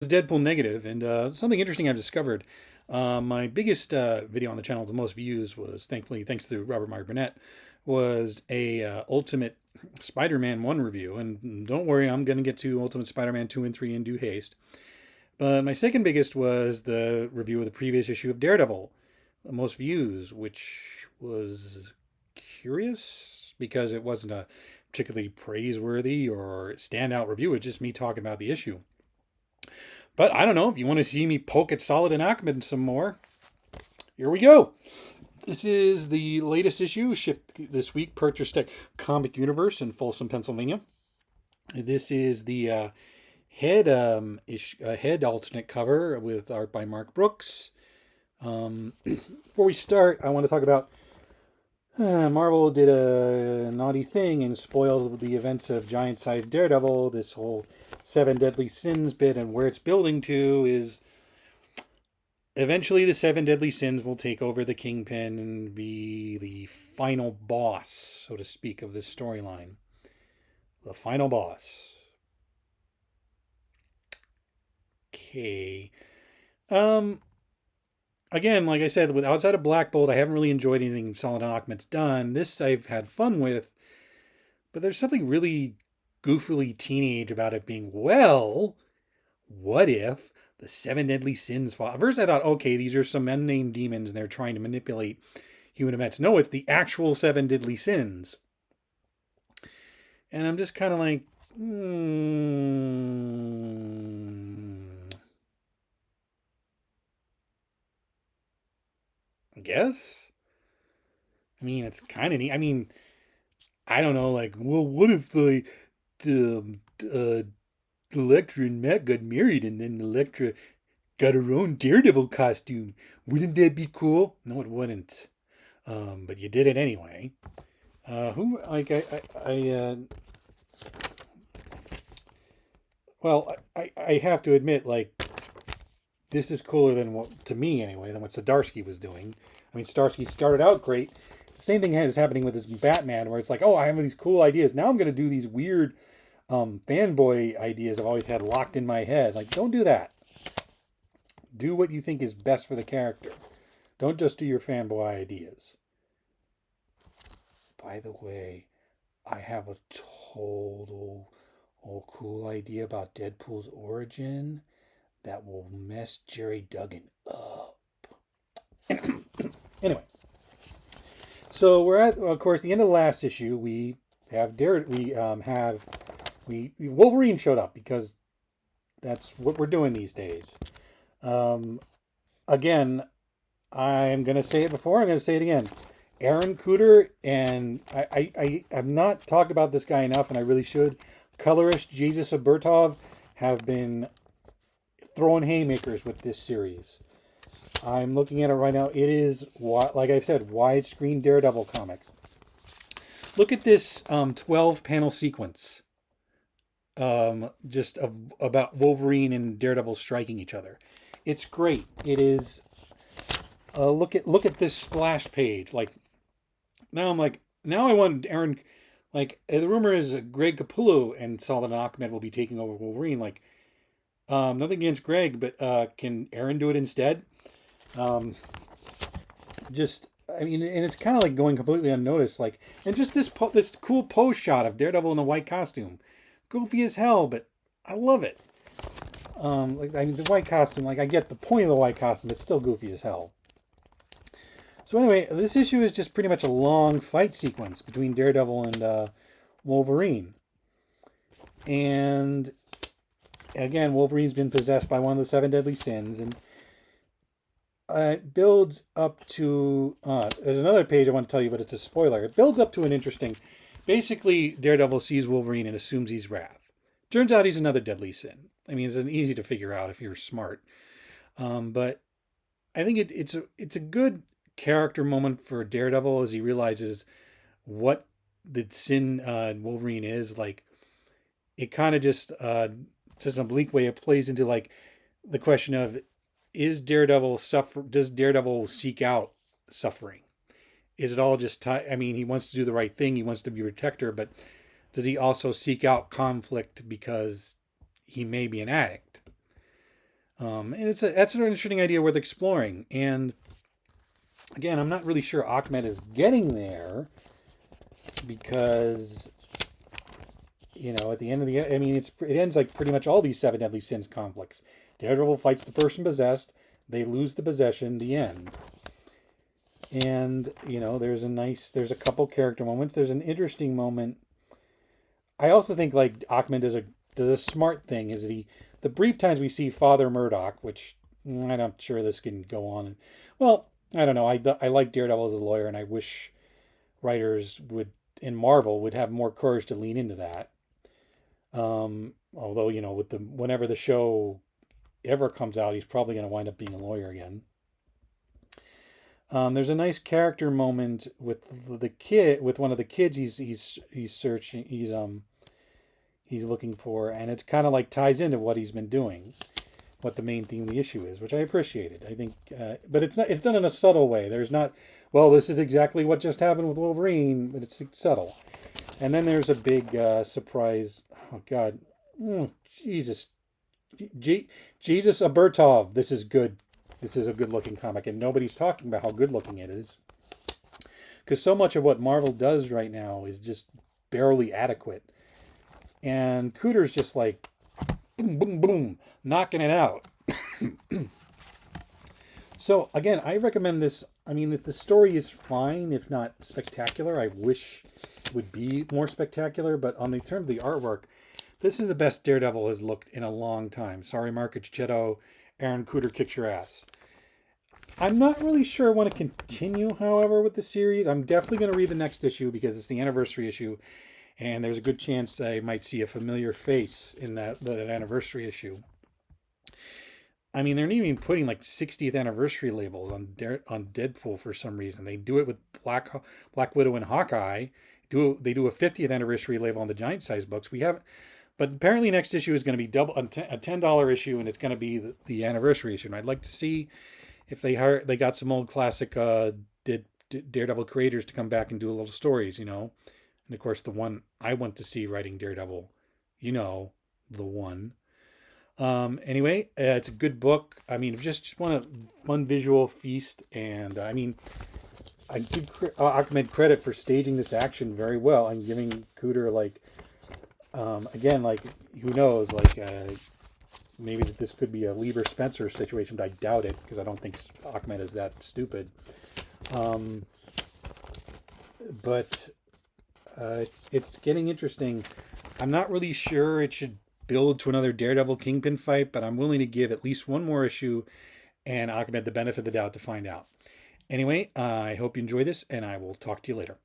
Deadpool negative, and something interesting I've discovered. My biggest video on the channel, the most views, was thankfully thanks to Robert Meyer Burnett, was a Ultimate Spider-Man 1 review. And don't worry, I'm going to get to Ultimate Spider-Man 2 and 3 in due haste. But my second biggest was the review of the previous issue of Daredevil, the most views, which was curious because it wasn't a particularly praiseworthy or standout review. It's just me talking about the issue. But I don't know, if you want to see me poke at Saladin Ahmed some more, here we go. This is the latest issue shipped this week, purchased at Comic Universe in Folsom, Pennsylvania. This is the head alternate cover with art by Mark Brooks. Before we start, I want to talk about Marvel did a naughty thing and spoiled the events of giant-sized Daredevil. This whole Seven Deadly Sins bit, and where it's building to is eventually the Seven Deadly Sins will take over the Kingpin and be the final boss, so to speak, of this storyline. The final boss. Okay. Again, like I said, with outside of Black Bolt, I haven't really enjoyed anything Saladin Ahmed's done. This I've had fun with, but there's something really goofily teenage about it being, well, what if the Seven Deadly Sins fall? At first I thought, okay, these are some unnamed demons and they're trying to manipulate human events. No, it's the actual Seven Deadly Sins. And I'm just kind of like, I guess. I mean, it's kind of neat. I mean, I don't know, like, well, what if Elektra and Matt got married and then Elektra got her own Daredevil costume? Wouldn't that be cool? No, it wouldn't. But you did it anyway. Who, like, well, I have to admit, like, this is cooler than what, to me anyway, than what Zdarsky was doing. I mean, Zdarsky started out great. The same thing is happening with this Batman, where it's like, oh, I have these cool ideas. Now I'm going to do these weird fanboy ideas I've always had locked in my head. Like, don't do that. Do what you think is best for the character. Don't just do your fanboy ideas. By the way, I have a total cool idea about Deadpool's origin that will mess Jerry Duggan up. Anyway, so we're at, of course, the end of the last issue. We have Wolverine showed up because that's what we're doing these days. Again, I'm gonna say it before. I'm gonna say it again. Aaron Kuder, and I have not talked about this guy enough, and I really should. Colorist Jesus Aburtov have been throwing haymakers with this series. I'm looking at it right now. It is, like I've said, widescreen Daredevil comics. Look at this 12 panel sequence, just about Wolverine and Daredevil striking each other. It's great. It is. Look at this splash page. Like, now I'm like, now I want Aaron. Like, the rumor is Greg Capullo and Saladin Ahmed will be taking over Wolverine. Like, nothing against Greg, but can Aaron do it instead? Just, I mean, and it's kind of like going completely unnoticed. Like, and just this cool pose shot of Daredevil in the white costume, goofy as hell, but I love it. Like, I mean, the white costume, like, I get the point of the white costume, it's still goofy as hell. So anyway, this issue is just pretty much a long fight sequence between Daredevil and Wolverine. And again, Wolverine's been possessed by one of the Seven Deadly Sins, and it builds up to... there's another page I want to tell you, but it's a spoiler. It builds up to an interesting... Basically, Daredevil sees Wolverine and assumes he's Wrath. Turns out he's another Deadly Sin. I mean, it's easy to figure out if you're smart. But I think it's a good character moment for Daredevil as he realizes what the sin Wolverine is. Like, it kind of just an oblique way, it plays into like the question of, does Daredevil seek out suffering? Is it all just I mean, he wants to do the right thing, he wants to be a protector, but does he also seek out conflict because he may be an addict? And that's an interesting idea worth exploring. And again, I'm not really sure Ahmed is getting there because, at the end of the, I mean, it ends like pretty much all these seven deadly sins conflicts. Daredevil fights the person possessed. They lose the possession. The end. And there's a couple character moments. There's an interesting moment. I also think like Ahmed does a smart thing. Is the brief times we see Father Murdoch, which I'm not sure this can go on. Well, I don't know. I like Daredevil as a lawyer, and I wish writers in Marvel would have more courage to lean into that. Although whenever the show ever comes out, he's probably going to wind up being a lawyer again. There's a nice character moment with one of the kids he's searching, he's looking for, and it's kind of like ties into what he's been doing, what the main theme of the issue is, which I appreciated. I think, but it's done in a subtle way. There's not, well, this is exactly what just happened with Wolverine, but it's subtle. And then there's a big surprise. Oh God, Jesus, Jesus Aburtov. This is good. This is a good-looking comic, and nobody's talking about how good-looking it is, because so much of what Marvel does right now is just barely adequate. And Kuder's just like, boom, boom, boom, knocking it out. So, again, I recommend this. I mean, if the story is fine, if not spectacular, I wish it would be more spectacular. But on the term of the artwork, this is the best Daredevil has looked in a long time. Sorry, Mark Cheto, Aaron Kuder kicks your ass. I'm not really sure I want to continue, however, with the series. I'm definitely going to read the next issue because it's the anniversary issue. And there's a good chance I might see a familiar face in that anniversary issue. I mean, they're not even putting like 60th anniversary labels on Deadpool for some reason. They do it with Black Widow and Hawkeye. They do a 50th anniversary label on the giant size books. But apparently next issue is going to be a $10 issue, and it's going to be the anniversary issue. And I'd like to see if they got some old classic Daredevil creators to come back and do a little stories, And of course, the one I want to see writing Daredevil, the one. Anyway, it's a good book. I mean, just want a fun visual feast, and I mean, I give Ahmed credit for staging this action very well. I'm giving Kuder again, who knows, maybe that this could be a Lieber Spencer situation, but I doubt it because I don't think Ahmed is that stupid. But it's getting interesting. I'm not really sure it should build to another Daredevil Kingpin fight, but I'm willing to give at least one more issue and Ahmed the benefit of the doubt to find out. Anyway, I hope you enjoy this, and I will talk to you later.